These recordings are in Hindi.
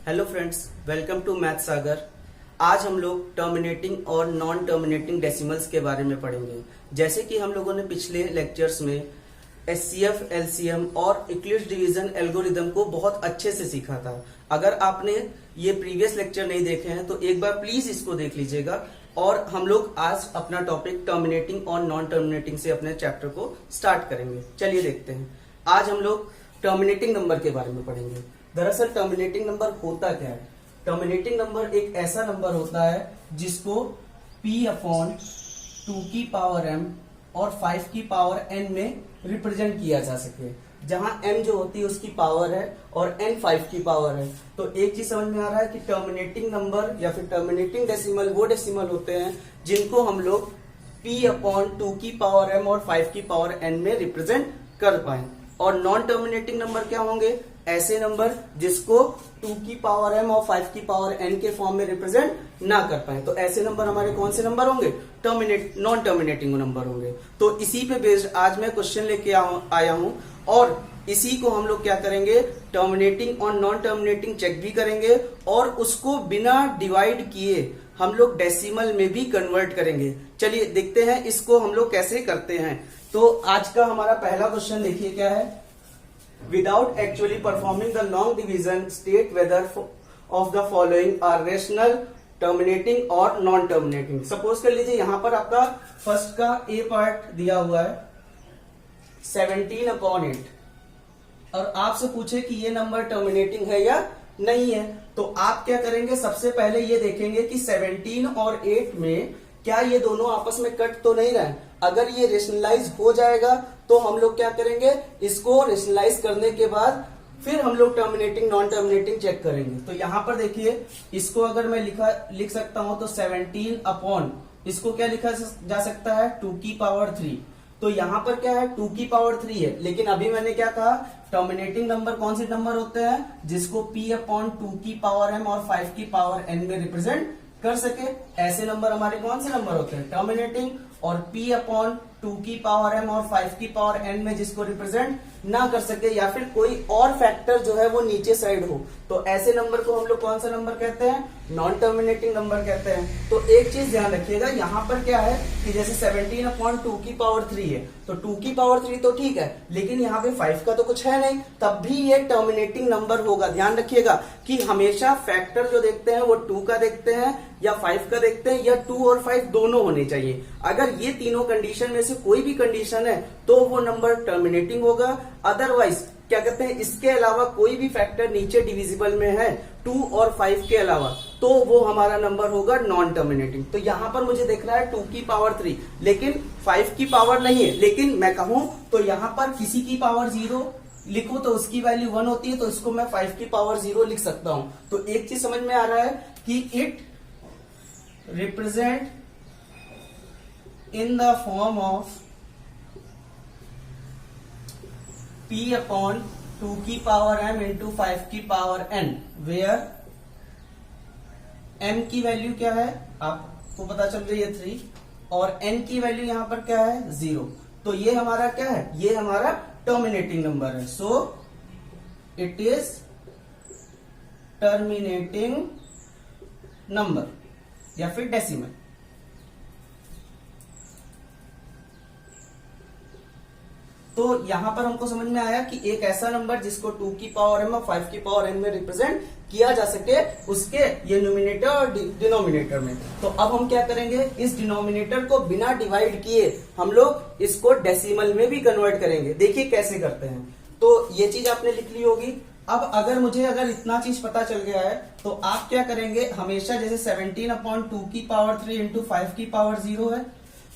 Hello friends, welcome to math Sagar. आज हम लोग टर्मिनेटिंग और नॉन टर्मिनेटिंग डेसिमल्स के बारे में पढ़ेंगे। जैसे कि हम लोगों ने पिछले लेक्चर्स में एचसीएफ, एलसीएम और यूक्लिड्स डिवीजन एल्गोरिदम को बहुत अच्छे से सीखा था। अगर आपने ये प्रीवियस लेक्चर नहीं देखे हैं तो एक बार प्लीज इसको देख लीजिएगा। और हम लोग आज अपना टॉपिक टर्मिनेटिंग और नॉन टर्मिनेटिंग से अपने चैप्टर को स्टार्ट करेंगे। चलिए देखते हैं। आज हम लोग टर्मिनेटिंग नंबर के बारे में पढ़ेंगे। दरअसल टर्मिनेटिंग नंबर होता क्या है? टर्मिनेटिंग नंबर एक ऐसा नंबर होता है जिसको p/2 की पावर m और 5 की पावर n में रिप्रेजेंट किया जा सके, जहां m जो होती है उसकी पावर है और n 5 की पावर है। तो एक चीज समझ में आ रहा है कि टर्मिनेटिंग नंबर या फिर टर्मिनेटिंग डेसिमल वो डेसिमल होते हैं जिनको हम लोग p/2 की पावर m और 5 की पावर n में रिप्रेजेंट कर पाए। और नॉन टर्मिनेटिंग नंबर क्या होंगे? ऐसे नंबर जिसको 2 की पावर m और 5 की पावर n के फॉर्म में रिप्रेजेंट ना कर पाए। तो ऐसे नंबर हमारे कौन से नंबर होंगे? नॉन टर्मिनेटिंग नंबर होंगे। तो इसी पे बेस्ड आज मैं क्वेश्चन लेके आया हूं और इसी को हम लोग क्या करेंगे, टर्मिनेटिंग और नॉन टर्मिनेटिंग चेक भी करेंगे और उसको बिना डिवाइड किए हम लोग डेसिमल में भी कन्वर्ट करेंगे। चलिए देखते हैं इसको हम लोग कैसे करते हैं। तो आज का हमारा पहला क्वेश्चन देखिए क्या है। Without actually performing the long division, state whether of the following are rational, terminating और non terminating। सपोज कर लीजिए यहाँ पर आपका फर्स्ट का ए पार्ट दिया हुआ है 17/8 और आपसे पूछे कि ये नंबर टर्मिनेटिंग है या नहीं है, तो आप क्या करेंगे? सबसे पहले ये देखेंगे कि 17 और 8 में क्या ये दोनों आपस में कट तो नहीं रहे। अगर ये रेशनलाइज हो जाएगा तो हम लोग क्या करेंगे, इसको रेशनलाइज करने के बाद फिर हम लोग टर्मिनेटिंग नॉन टर्मिनेटिंग चेक करेंगे। तो यहां पर देखिए, इसको अगर मैं लिख सकता हूं तो 17 अपॉन इसको क्या लिखा जा सकता है? 2 की पावर 3। तो यहां पर क्या है? 2 की पावर 3 है। लेकिन अभी मैंने क्या कहा, टर्मिनेटिंग नंबर कौन से नंबर होते हैं? जिसको p/2 की पावर m और 5 की पावर n में रिप्रेजेंट कर सके। ऐसे नंबर हमारे कौन से नंबर होते हैं? टर्मिनेटिंग। और p/2 की पावर m और 5 की पावर n में जिसको रिप्रेजेंट ना कर सके या फिर कोई और फैक्टर जो है वो नीचे साइड हो, तो ऐसे नंबर को हम लोग कौन सा नंबर कहते हैं? नॉन टर्मिनेटिंग नंबर कहते हैं। तो एक चीज ध्यान रखिएगा, यहाँ पर क्या है कि जैसे 17/2 की पावर 3 है तो 2 की पावर 3 तो ठीक है, लेकिन यहाँ पे 5 का तो कुछ है नहीं, तब भी ये टर्मिनेटिंग नंबर होगा। ध्यान रखिएगा कि हमेशा फैक्टर जो देखते हैं वो 2 का देखते हैं या 5 का देखते हैं, या 2 और 5 दोनों होने चाहिए। अगर ये तीनों कंडीशन में से कोई भी कंडीशन है तो वो नंबर टर्मिनेटिंग होगा। अदरवाइज क्या कहते हैं, इसके अलावा कोई भी फैक्टर नीचे डिविजिबल में है 2 और 5 के अलावा, तो वो हमारा नंबर होगा नॉन टर्मिनेटिंग। तो यहां पर मुझे देख रहा है 2 की पावर 3, लेकिन 5 की पावर नहीं है। लेकिन मैं कहूं तो यहां पर किसी की पावर 0 लिखूं तो उसकी वैल्यू 1 होती है, तो इसको मैं 5 की पावर 0 लिख सकता हूं। तो एक चीज समझ में आ रहा है कि it represent in the form of p/2 की पावर m into 5 की पावर n, where m की वैल्यू क्या है आपको पता चल रही है 3 और n की वैल्यू यहां पर क्या है? 0। तो ये हमारा क्या है? ये हमारा टर्मिनेटिंग नंबर है। So it is terminating number या फिर डेसिमल। तो यहां पर हमको समझ में आया कि एक ऐसा नंबर जिसको 2 की पावर m और 5 की पावर n में रिप्रेजेंट किया जा सके, उसके ये न्यूमिनेटर और डिनोमिनेटर में। तो अब हम क्या करेंगे, इस डिनोमिनेटर को बिना डिवाइड किए हम लोग इसको डेसिमल में भी कन्वर्ट करेंगे। देखिए कैसे करते हैं। तो ये चीज आपने लिख ली होगी। अब अगर इतना चीज पता चल गया है तो आप क्या करेंगे, हमेशा जैसे 17/2 की पावर 3 इंटू 5 की पावर 0 है,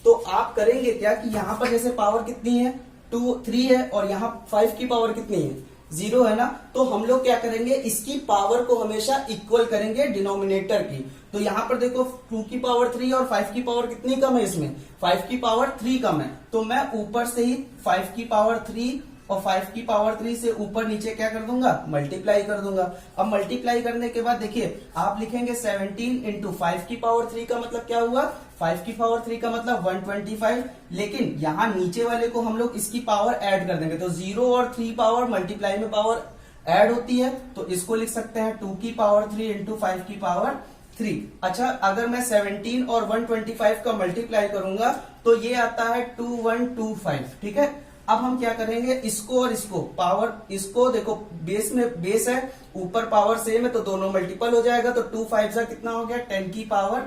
तो आप करेंगे क्या कि यहाँ पर जैसे पावर कितनी है? 3 है और यहाँ 5 की पावर कितनी है? 0 है ना। तो हम लोग क्या करेंगे, इसकी पावर को हमेशा इक्वल करेंगे डिनोमिनेटर की। तो यहाँ पर देखो 2 की पावर 3 और 5 की पावर कितनी कम है? इसमें 5 की पावर 3 कम है, तो मैं ऊपर से ही 5 की पावर 3 और 5 की पावर 3 से ऊपर नीचे क्या कर दूंगा? मल्टीप्लाई कर दूंगा। अब मल्टीप्लाई करने के बाद देखिए आप लिखेंगे 17 इंटू 5 की पावर 3 का मतलब क्या हुआ? 5 की पावर 3 का मतलब 125। लेकिन यहाँ नीचे वाले को हम लोग इसकी पावर ऐड कर देंगे, तो 0 और 3 पावर मल्टीप्लाई में पावर ऐड होती है, तो इसको लिख सकते हैं 2 की पावर 3 इंटू 5 की पावर 3। अच्छा, अगर मैं 17 और 125 का मल्टीप्लाई करूंगा तो ये आता है 2125। ठीक है, अब हम क्या करेंगे, इसको और इसको पावर, इसको देखो बेस में बेस है, ऊपर पावर सेम है, तो दोनों मल्टीपल हो जाएगा, तो 2 5 जा कितना हो गया 10 की पावर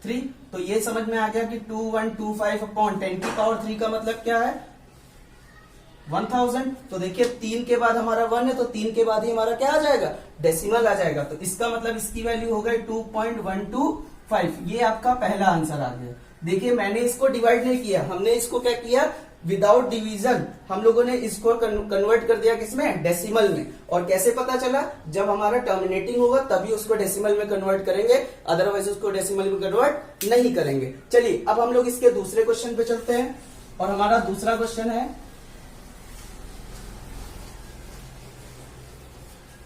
3। तो ये समझ में आ गया कि 2125 अपॉन 10 की पावर 3 का मतलब क्या है 1000। तो देखिए 3 के बाद हमारा 1 है, तो 3 के बाद ही हमारा क्या आ जाएगा, डेसिमल आ जाएगा, तो इसका मतलब इसकी वैल्यू हो गई 2.125। ये आपका पहला आंसर आ गया। देखिए मैंने इसको डिवाइड नहीं किया, हमने इसको क्या किया, विदाउट डिवीजन हम लोगों ने इसको कन्वर्ट कर दिया किसमें, डेसिमल में। और कैसे पता चला, जब हमारा टर्मिनेटिंग होगा तभी उसको डेसिमल में कन्वर्ट करेंगे, अदरवाइज उसको डेसिमल में कन्वर्ट नहीं करेंगे। चलिए अब हम लोग इसके दूसरे क्वेश्चन पे चलते हैं, और हमारा दूसरा क्वेश्चन है,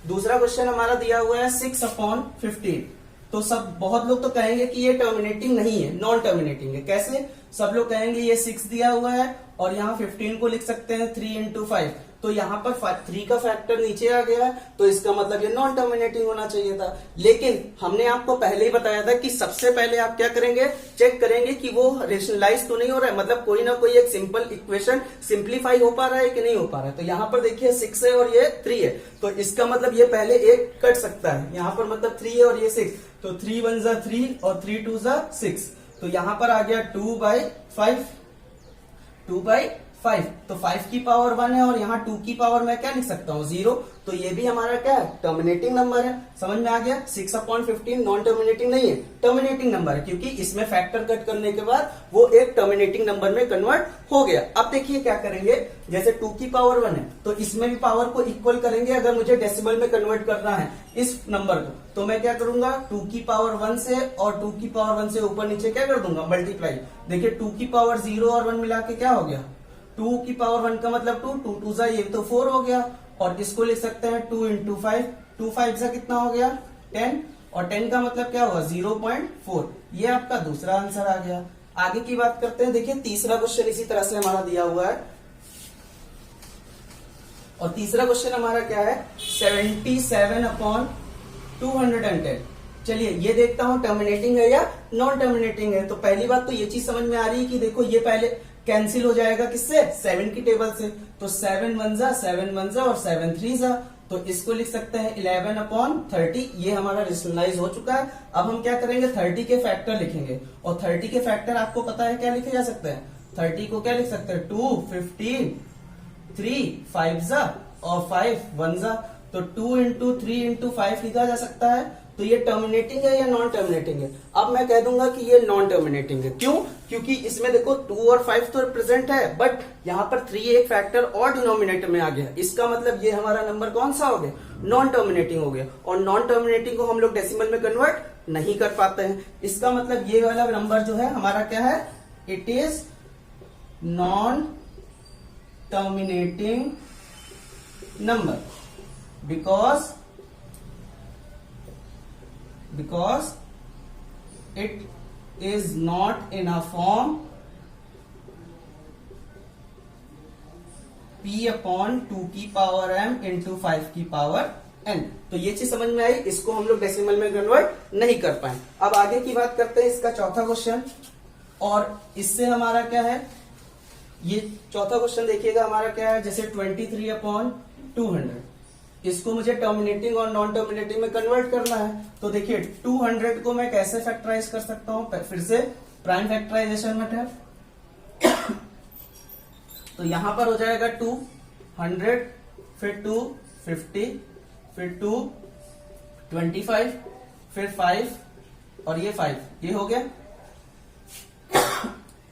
दूसरा क्वेश्चन हमारा दिया हुआ है 6/15। तो सब बहुत लोग तो कहेंगे कि ये टर्मिनेटिंग नहीं है, नॉन टर्मिनेटिंग है। कैसे, सब लोग कहेंगे ये 6 दिया हुआ है और यहाँ 15 को लिख सकते हैं 3 इंटू 5, तो यहाँ पर 3 का फैक्टर नीचे आ गया है, तो इसका मतलब ये नॉन टर्मिनेटिंग होना चाहिए था। लेकिन हमने आपको पहले ही बताया था कि सबसे पहले आप क्या करेंगे, चेक करेंगे कि वो रेशनलाइज तो नहीं हो रहा है, मतलब कोई ना कोई एक सिंपल इक्वेशन सिंप्लीफाई हो पा रहा है कि नहीं हो पा रहा है। तो यहाँ पर देखिए 6 है और ये 3 है, तो इसका मतलब ये पहले एक कट सकता है, यहाँ पर मतलब 3 है और ये 6, तो 3 1 जा 3 और 3 2 जा 6, तो यहां पर आ गया 2/5, 2/5। तो 5 की पावर 1 है और यहाँ 2 की पावर मैं क्या लिख सकता हूँ 0, तो ये भी हमारा क्या है, टर्मिनेटिंग नंबर है। समझ में आ गया, 6/15 नॉन टर्मिनेटिंग नहीं है, टर्मिनेटिंग नंबर है, क्योंकि इसमें फैक्टर कट करने के बाद वो एक टर्मिनेटिंग नंबर में कन्वर्ट हो गया। अब देखिए क्या करेंगे, जैसे 2 की पावर 1 है तो इसमें भी पावर को इक्वल करेंगे, अगर मुझे डेसिमल में कन्वर्ट करना है इस नंबर को, तो मैं क्या करूंगा 2 की पावर 1 से और 2 की पावर 1 से ऊपर नीचे क्या कर दूंगा, मल्टीप्लाई। देखिए 2 की पावर 0 और 1 मिला के क्या हो गया, 2 की पावर 1 का मतलब 2, 2 2 जा ये तो 4 हो गया, और इसको लिख सकते हैं 2 इंटू 5, 2 5 जा कितना हो गया 10, और 10 का मतलब क्या हुआ 0.4। ये आपका दूसरा आंसर आ गया। आगे की बात करते हैं, देखिए तीसरा क्वेश्चन इसी तरह से हमारा दिया हुआ है, और तीसरा क्वेश्चन हमारा क्या है 77/210। चलिए ये देखता हूं टर्मिनेटिंग है या नॉन टर्मिनेटिंग है। तो पहली बात तो ये चीज समझ में आ रही है कि देखो ये पहले कैंसिल हो जाएगा किससे, 7 की टेबल से, तो 7 1 जा 7 1 जा और 7 3 जा, तो इसको लिख सकते हैं 11/30। ये हमारा रेशनलाइज हो चुका है। अब हम क्या करेंगे, 30 के फैक्टर लिखेंगे, और 30 के फैक्टर आपको पता है क्या लिखे जा सकते हैं, 30 को क्या लिख सकते हैं 2 15 3 5 जा और 5 1 जा, तो 2 इंटू 3 इंटू 5 लिखा जा सकता है। तो ये टर्मिनेटिंग है या नॉन टर्मिनेटिंग है, अब मैं कह दूंगा कि ये नॉन टर्मिनेटिंग है। क्यों, क्योंकि इसमें देखो 2 और 5 तो प्रेजेंट है, बट यहाँ पर 3 एक फैक्टर और डिनोमिनेटर में आ गया, इसका मतलब ये हमारा नंबर कौन सा हो गया, नॉन टर्मिनेटिंग हो गया। और नॉन टर्मिनेटिंग को हम लोग डेसिमल में कन्वर्ट नहीं कर पाते हैं, इसका मतलब ये वाला नंबर जो है हमारा क्या है, it is non terminating number, because it is not in a form p upon 2 की पावर m इंटू 5 की पावर n। तो ये चीज समझ में आई, इसको हम लोग डेसिमल में कन्वर्ट नहीं कर पाए। अब आगे की बात करते हैं, इसका चौथा क्वेश्चन, और इससे हमारा क्या है, ये चौथा क्वेश्चन देखिएगा हमारा क्या है, जैसे 23/200, इसको मुझे टर्मिनेटिंग और नॉन टर्मिनेटिंग में कन्वर्ट करना है। तो देखिए 200 को मैं कैसे फैक्टराइज कर सकता हूं, फिर से प्राइम फैक्टराइजेशन मेथड। तो यहां पर हो जाएगा 200, फिर 250, फिर 225, फिर 5 और ये 5, ये हो गया।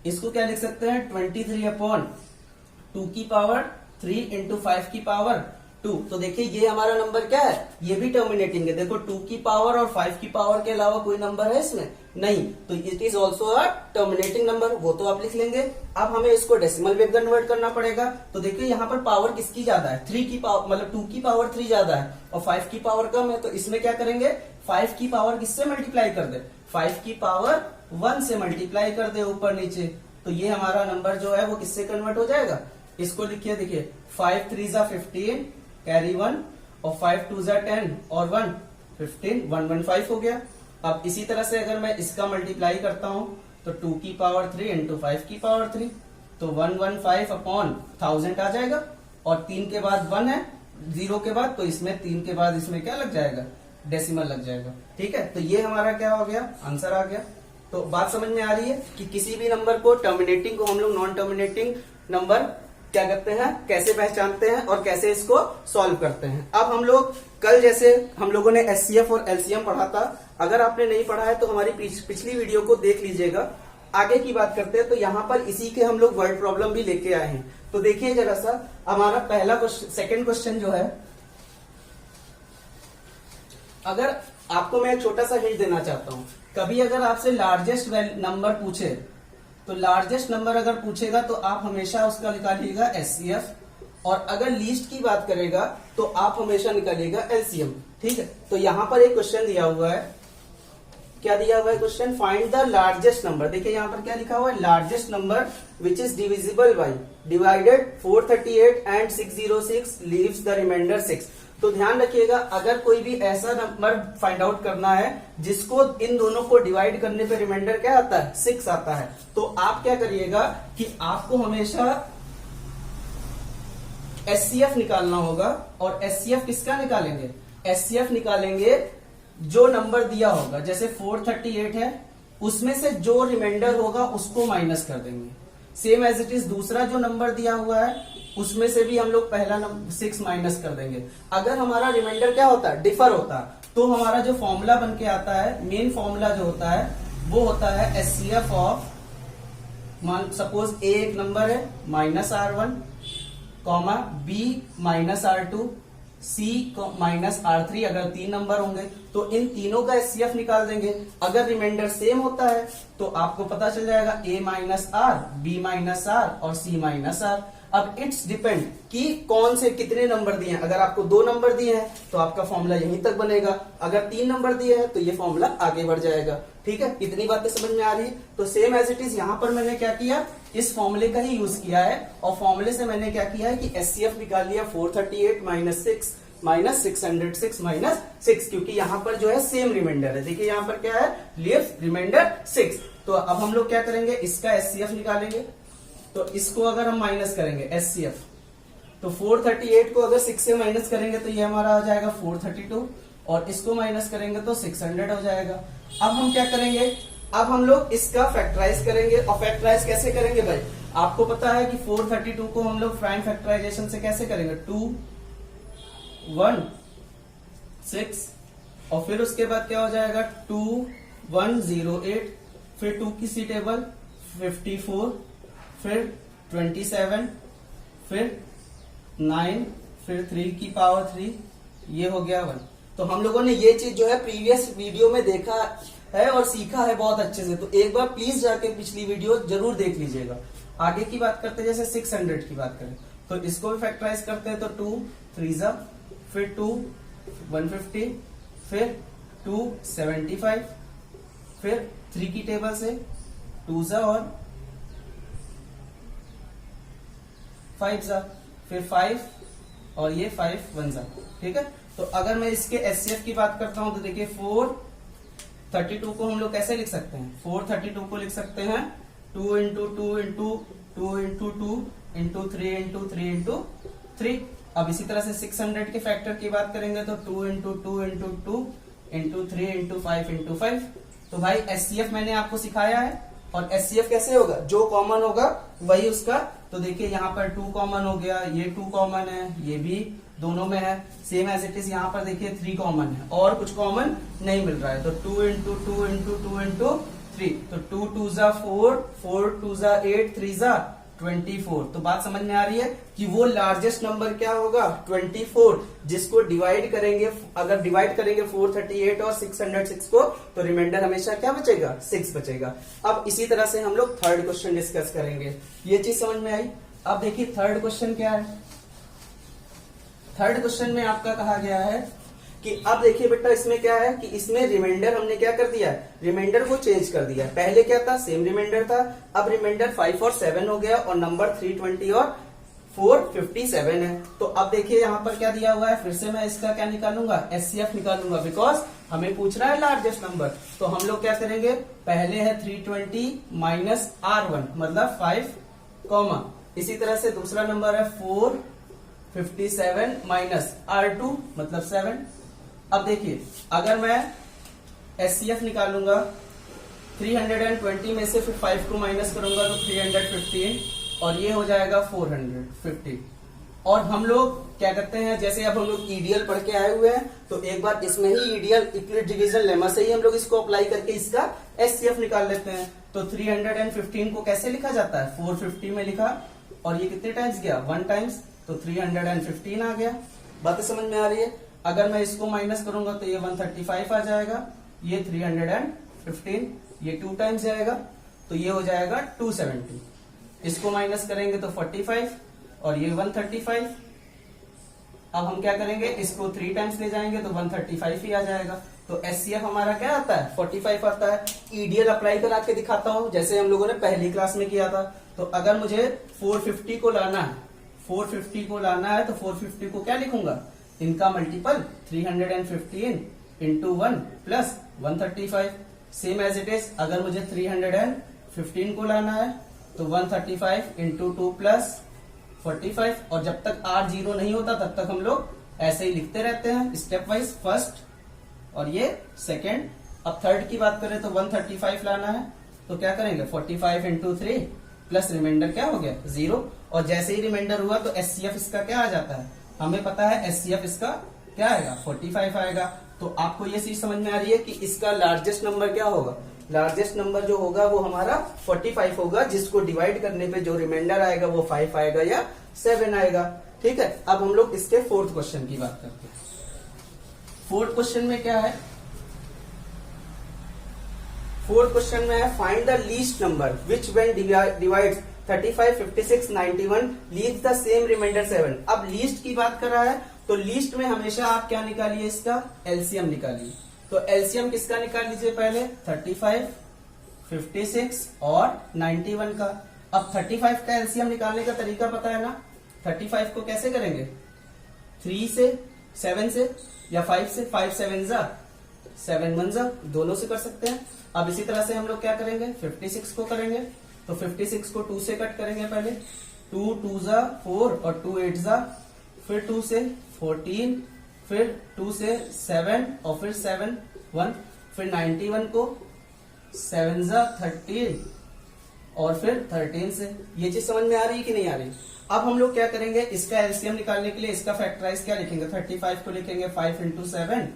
इसको क्या लिख सकते हैं 23/2 की पावर 3 इंटू 5 की पावर 2। तो देखिए ये हमारा नंबर क्या है, ये भी टर्मिनेटिंग है। देखो 2 की पावर और 5 की पावर के अलावा कोई नंबर है इसमें नहीं, तो it is also a terminating number, वो तो आप लिख लेंगे। अब हमें इसको डेसिमल में कन्वर्ट करना पड़ेगा। तो देखिए यहाँ पर पावर किसकी ज्यादा है, 3 की पावर, मतलब 2 की पावर 3 ज्यादा है और 5 की पावर कम है, तो इसमें क्या करेंगे 5 की पावर किससे मल्टीप्लाई कर दे, 5 की पावर 1 से मल्टीप्लाई कर दे ऊपर नीचे, तो ये हमारा नंबर जो है वो किससे कन्वर्ट हो जाएगा। इसको लिखिए, देखिए 5 3 जा 15 कैरी 1 और 5 2 जा 10 और 1 15 115 हो गया। अब इसी तरह से अगर मैं इसका मल्टीप्लाई करता हूं तो 2 की पावर 3 इंटू 5 की पावर 3 तो 115 अपॉन 1000 आ जाएगा। और 3 के बाद 1 है 0 के बाद, तो इसमें 3 के बाद इसमें क्या लग जाएगा, डेसिमल लग जाएगा। ठीक है, तो ये हमारा क्या हो गया, आंसर आ गया। तो बात समझ में आ रही है कि किसी भी नंबर को टर्मिनेटिंग को हम लोग नॉन टर्मिनेटिंग नंबर क्या करते हैं, कैसे पहचानते हैं और कैसे इसको सॉल्व करते हैं। अब हम लोग कल जैसे हम लोगों ने एचसीएफ और एलसीएम पढ़ा था, अगर आपने नहीं पढ़ा है तो हमारी पिछली वीडियो को देख लीजिएगा। आगे की बात करते हैं तो यहाँ पर इसी के हम लोग वर्ड प्रॉब्लम भी लेके आए हैं। तो देखिए जरा सा, हमारा पहला क्वेश्चन, सेकेंड क्वेश्चन जो है, अगर आपको मैं एक छोटा सा हिंट देना चाहता हूं, कभी अगर आपसे लार्जेस्ट नंबर पूछे तो लार्जेस्ट नंबर अगर पूछेगा तो आप हमेशा उसका निकालिएगा एचसीएफ, और अगर लीस्ट की बात करेगा तो आप हमेशा निकालिएगा एलसीएम। ठीक है, तो यहां पर एक क्वेश्चन दिया हुआ है, क्या दिया हुआ है question, find the largest number. देखिए यहां पर क्या लिखा हुआ है, largest number which is divisible by divided 438 and 606 leaves the remainder 6। तो ध्यान रखिएगा, अगर कोई भी ऐसा नंबर फाइंड आउट करना है जिसको इन दोनों को डिवाइड करने पे रिमाइंडर क्या आता है, 6 आता है, तो आप क्या करिएगा कि आपको हमेशा एचसीएफ निकालना होगा। और एचसीएफ किसका निकालेंगे, एचसीएफ निकालेंगे जो नंबर दिया होगा, जैसे 438 है उसमें से जो रिमाइंडर होगा उसको माइनस कर देंगे। सेम एज इट इज दूसरा जो नंबर दिया हुआ है उसमें से भी हम लोग पहला नंबर 6 माइनस कर देंगे। अगर हमारा रिमाइंडर क्या होता है, डिफर होता है, तो हमारा जो फॉर्मूला बन के आता है, मेन फॉर्मूला जो होता है वो होता है एचसीएफ ऑफ, सपोज ए एक नंबर है -R1, कॉमा बी -R2, सी माइनस R3, अगर 3 नंबर होंगे तो इन तीनों का एचसीएफ निकाल देंगे। अगर रिमाइंडर सेम होता है तो आपको पता चल जाएगा A -R, B -R और C -R। अब इट्स डिपेंड कि कौन से कितने नंबर दिए हैं। अगर आपको 2 नंबर दिए हैं तो आपका फॉर्मूला यहीं तक बनेगा, अगर 3 नंबर दिए हैं तो ये फॉर्मूला आगे बढ़ जाएगा। ठीक है, इतनी बातें समझ में आ रही है। तो सेम एज इट इज यहाँ पर मैंने क्या किया, इस फॉर्मूले का ही यूज किया है, और फॉर्मूले से मैंने क्या किया है कि एचसीएफ निकाल लिया 438 -6 -606 -6, क्योंकि यहाँ पर जो है सेम रिमाइंडर है। देखिए यहाँ पर क्या है, लीव्स रिमाइंडर 6। तो अब हम लोग क्या करेंगे, इसका एचसीएफ निकालेंगे। तो इसको अगर हम माइनस करेंगे एचसीएफ, तो 438 को अगर 6 से माइनस करेंगे तो ये हमारा हो जाएगा 432, और इसको माइनस करेंगे तो 600 हो जाएगा। अब हम क्या करेंगे, अब हम लोग इसका फैक्टराइज करेंगे। और फैक्टराइज कैसे करेंगे भाई, आपको पता है कि 432 को हम लोग प्राइम फैक्टराइजेशन से कैसे करेंगे, 2 1 6, और फिर उसके बाद क्या हो जाएगा 2 1 0 8, फिर 2 की सी टेबल 54, फिर 27, फिर 9, फिर 3 की पावर 3, ये हो गया 1। तो हम लोगों ने ये चीज जो है प्रीवियस वीडियो में देखा है और सीखा है बहुत अच्छे से। तो एक बार प्लीज जाके पिछली वीडियो जरूर देख लीजिएगा। आगे की बात करते हैं, जैसे 600 की बात करें तो इसको भी फैक्टराइज करते हैं। तो 2 3 जा, फिर 2 150, फिर 2 75, फिर 3 की टेबल से 2 जा और 5 जा, फिर 5 और ये 5 1 जा। ठीक है, तो अगर मैं इसके एचसीएफ की बात करता हूं तो देखिए 432 को हम लोग कैसे लिख सकते हैं, 432 को लिख सकते हैं 2 into 2 into 2 into 2 into 3 into 3 into 3। अब इसी तरह से 600 के फैक्टर की बात करेंगे तो 2 into 2 into 2 into 3 into 5 into 5। तो भाई एचसीएफ मैंने आपको सिखाया है, और एचसीएफ कैसे होगा, जो कॉमन होगा वही उसका। तो देखिए यहाँ पर 2 कॉमन हो गया, ये 2 कॉमन है, ये भी दोनों में है। सेम एज इट इज यहाँ पर देखिए 3 कॉमन है और कुछ कॉमन नहीं मिल रहा है। तो 2 इंटू 2 इंटू 2 इंटू 3, तो 2 2 जा 4, 4 2 जा 8, 3 जा 24। तो बात समझ में आ रही है कि वो लार्जेस्ट नंबर क्या होगा, 24, जिसको डिवाइड करेंगे, अगर डिवाइड करेंगे 438 और 606 को तो रिमाइंडर हमेशा क्या बचेगा, 6 बचेगा। अब इसी तरह से हम लोग थर्ड क्वेश्चन डिस्कस करेंगे। ये चीज समझ में आई। अब देखिए थर्ड क्वेश्चन क्या है। थर्ड क्वेश्चन में आपका कहा गया है कि अब देखिए बेटा इसमें क्या है कि इसमें रिमाइंडर हमने क्या कर दिया है, रिमाइंडर को चेंज कर दिया। पहले क्या था, सेम रिमाइंडर था, अब रिमाइंडर 5 और 7 हो गया और नंबर 320 और 457 है। तो अब देखिए यहाँ पर क्या दिया हुआ है, फिर से मैं इसका क्या निकालूंगा, एचसीएफ निकालूंगा, बिकॉज हमें पूछ रहा है लार्जेस्ट नंबर। तो हम लोग क्या करेंगे, पहले है 320 माइनस R1 मतलब 5 कॉमा, इसी तरह से दूसरा नंबर है 457 माइनस R2 मतलब 7। अब देखिए अगर मैं एचसीएफ निकालूंगा 320 में से फिर 5 को माइनस करूंगा तो 315 और ये हो जाएगा 450। और हम लोग क्या करते हैं, जैसे अब हम लोग ईडीएल पढ़ के आए हुए हैं तो एक बार इसमें ही ईडीएल इक्विड डिवीजन लेमा से ही हम लोग इसको अप्लाई करके इसका एचसीएफ निकाल लेते हैं। तो 315 को कैसे लिखा जाता है, 450 में लिखा और ये कितने टाइम्स गया, 1 टाइम्स, तो 315 आ गया। बातें समझ में आ रही है। अगर मैं इसको माइनस करूंगा तो ये 135 आ जाएगा, ये 315, ये 2 टाइम्स जाएगा तो ये हो जाएगा 270। इसको माइनस करेंगे तो 45 और ये 135। अब हम क्या करेंगे, इसको 3 टाइम्स ले जाएंगे तो 135 ही आ जाएगा। तो एचसीएफ हमारा क्या आता है, 45 आता है। ईडीएल अप्लाई करा के दिखाता हूं जैसे हम लोगों ने पहली क्लास में किया था। तो अगर मुझे 450 को लाना है, 450 को लाना है तो 450 को क्या लिखूंगा, इनका multiple 315 into 1 plus 135, same as it is. अगर मुझे 315 को लाना है तो 135 इंटू 2 प्लस 45, और जब तक R 0 नहीं होता तब तक हम लोग ऐसे ही लिखते रहते हैं स्टेप वाइज, फर्स्ट और ये सेकेंड। अब थर्ड की बात करें तो 135 लाना है तो क्या करेंगे, 45 इंटू 3 प्लस रिमाइंडर क्या हो गया 0, और जैसे ही रिमाइंडर हुआ तो एचसीएफ इसका क्या आ जाता है, हमें पता है एचसीएफ इसका क्या आएगा, 45 आएगा। तो आपको ये चीज समझ में आ रही है कि इसका लार्जेस्ट नंबर क्या होगा, लार्जेस्ट नंबर जो होगा वो हमारा 45 होगा, जिसको डिवाइड करने पे जो रिमाइंडर आएगा वो 5 आएगा या 7 आएगा। ठीक है। अब हम लोग इसके फोर्थ क्वेश्चन की बात करते हैं। फोर्थ क्वेश्चन में क्या है, फोर्थ क्वेश्चन में है find the least number which when divides 35, 56, 91 leaves the same remainder 7। अब लीस्ट की बात कर रहा है तो लीस्ट में हमेशा आप क्या निकालिए, इसका एलसीएम निकालिए। तो एलसीएम किसका निकाल लीजिए, पहले 35, 56 और 91 का। अब 35 का एलसीएम निकालने का तरीका पता है ना, 35 को कैसे करेंगे, 3 से, 7 से या 5 से, 5 7 जा 7 1 जा, दोनों से कर सकते हैं। अब इसी तरह से हम लोग क्या करेंगे, 56 को करेंगे तो 56 को 2 से कट करेंगे पहले, 2 2 जा 4 और 2 8 जा, फिर 2 से 14, फिर 2 से 7 और फिर 7 1, फिर 91 को 7 जा 13 और फिर 13 से। ये चीज समझ में आ रही है कि नहीं आ रही। अब हम लोग क्या करेंगे, इसका एलसीएम निकालने के लिए इसका फैक्टराइज क्या लिखेंगे, 35 को लिखेंगे 5 इंटू 7,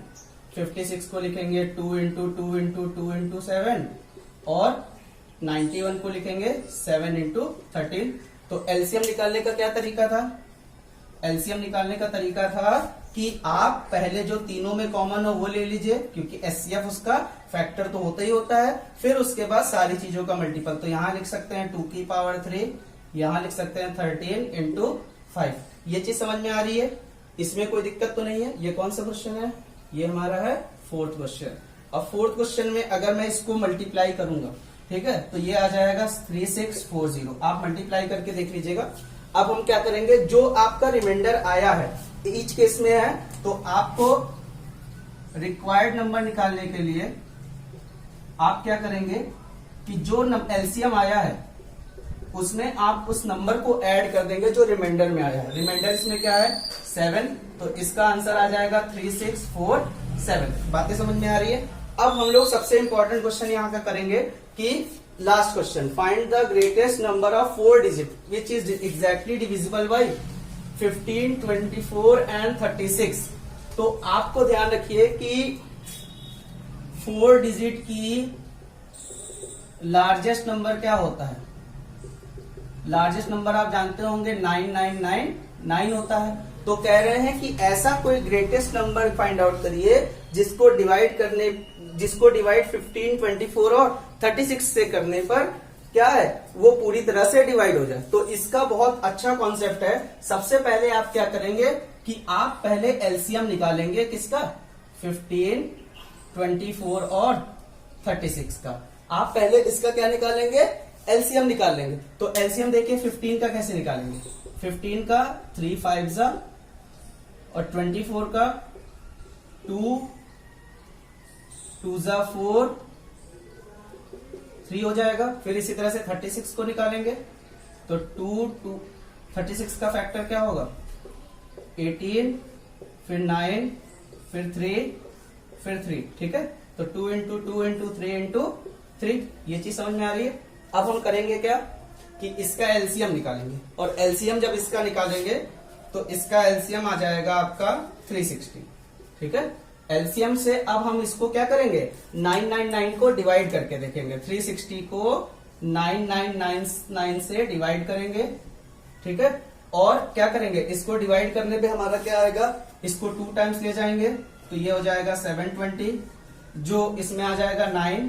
56 को लिखेंगे 2 इंटू 2 इंटू 2 इंटू 7 और 91 को लिखेंगे 7 इंटू 13। तो एलसीएम निकालने का क्या तरीका था, एलसीएम निकालने का तरीका था कि आप पहले जो तीनों में कॉमन हो वो ले लीजिए, क्योंकि एचसीएफ उसका फैक्टर तो होता ही होता है। फिर उसके बाद सारी चीजों का मल्टीपल, तो यहां लिख सकते हैं 2 की पावर 3, यहां लिख सकते हैं 13 इंटू 5। ये चीज समझ में आ रही है, इसमें कोई दिक्कत तो नहीं है। ये कौन सा क्वेश्चन है, ये हमारा है फोर्थ क्वेश्चन। अब फोर्थ क्वेश्चन में अगर मैं इसको मल्टीप्लाई करूंगा, ठीक है, तो ये आ जाएगा 3640। आप मल्टीप्लाई करके देख लीजिएगा। अब हम क्या करेंगे, जो आपका रिमाइंडर आया है ईच केस में है, तो आपको रिक्वायर्ड नंबर निकालने के लिए आप क्या करेंगे कि जो एलसीएम आया है उसमें आप उस नंबर को ऐड कर देंगे जो रिमाइंडर में आया है। रिमाइंडर इसमें क्या है 7, तो इसका आंसर आ जाएगा 3647। बातें समझ में आ रही है। अब हम लोग सबसे इंपॉर्टेंट क्वेश्चन यहाँ का करेंगे कि last question, find the greatest number of 4 digit which is exactly divisible by 15, 24 and 36। तो आपको ध्यान रखिए कि 4 डिजिट की लार्जेस्ट नंबर क्या होता है, लार्जेस्ट नंबर आप जानते होंगे 9999 होता है। तो कह रहे हैं कि ऐसा कोई ग्रेटेस्ट नंबर फाइंड आउट करिए जिसको डिवाइड 15, 24 और 36 से करने पर क्या है वो पूरी तरह से डिवाइड हो जाए। तो इसका बहुत अच्छा कॉन्सेप्ट है। सबसे पहले आप क्या करेंगे कि आप पहले एलसीएम निकालेंगे, किसका, 15, 24 और 36 का। आप पहले इसका क्या निकालेंगे, एलसीएम निकाल लेंगे। तो एलसीएम देखिए 15 का कैसे निकालेंगे, 15 का 3 5 जा और 24 का 2 2 जा 4 3 हो जाएगा। फिर इसी तरह से 36 को निकालेंगे तो 2 36 का फैक्टर क्या होगा 18, फिर 9, फिर 3, फिर 3, ठीक है। तो 2 इंटू 2 इंटू 3 इंटू 3, ये चीज समझ में आ रही है। अब हम करेंगे क्या कि इसका एलसीएम निकालेंगे, और एलसीएम जब इसका निकालेंगे तो इसका एलसीएम आ जाएगा आपका 360, ठीक है। एलसीएम से अब हम इसको क्या करेंगे 999 को डिवाइड करके देखेंगे। 360 को 9999 से डिवाइड करेंगे, ठीक है। और क्या करेंगे इसको डिवाइड करने पे हमारा क्या आएगा, इसको 2 टाइम्स ले जाएंगे तो ये हो जाएगा 720, जो इसमें आ जाएगा 9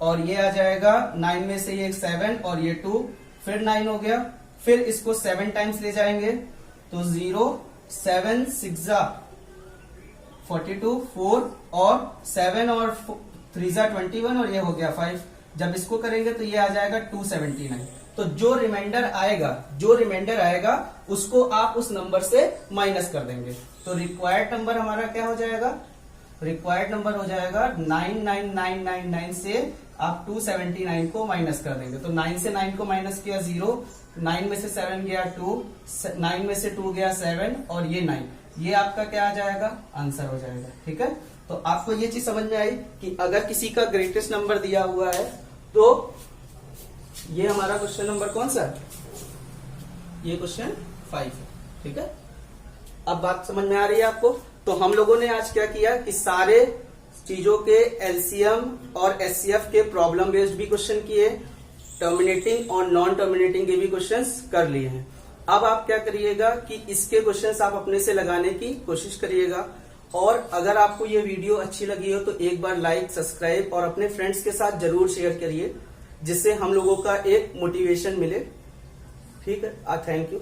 और ये आ जाएगा 9 में से ये 7 और ये 2, फिर 9 हो गया। फिर इसको 7 टाइम्स ले जाएंगे तो 0 7 6 42 4 और 7 और 3 21 और ये हो गया 5। जब इसको करेंगे तो ये आ जाएगा 279। तो जो रिमाइंडर आएगा उसको आप उस नंबर से माइनस कर देंगे। तो रिक्वायर्ड नंबर हमारा क्या हो जाएगा, रिक्वायर्ड नंबर हो जाएगा 99999 से आप 279 को माइनस कर देंगे। तो 9 से 9 को माइनस किया 0, 9 में से 7 गया 2, 9 में से 2 गया 7 और ये 9, ये आपका क्या आ जाएगा आंसर हो जाएगा, ठीक है। तो आपको ये चीज समझ में आई कि अगर किसी का ग्रेटेस्ट नंबर दिया हुआ है तो ये हमारा क्वेश्चन नंबर कौन सा है, ये क्वेश्चन 5 है, ठीक है। अब बात समझ में आ रही है आपको। तो हम लोगों ने आज क्या किया कि सारे चीजों के एलसीएम और एचसीएफ के प्रॉब्लम बेस्ड भी क्वेश्चन किए, टर्मिनेटिंग और नॉन टर्मिनेटिंग के भी क्वेश्चंस कर लिए हैं। अब आप क्या करिएगा कि इसके क्वेश्चंस आप अपने से लगाने की कोशिश करिएगा, और अगर आपको ये वीडियो अच्छी लगी हो तो एक बार लाइक, सब्सक्राइब और अपने फ्रेंड्स के साथ जरूर शेयर करिए, जिससे हम लोगों का एक मोटिवेशन मिले, ठीक है। Thank you.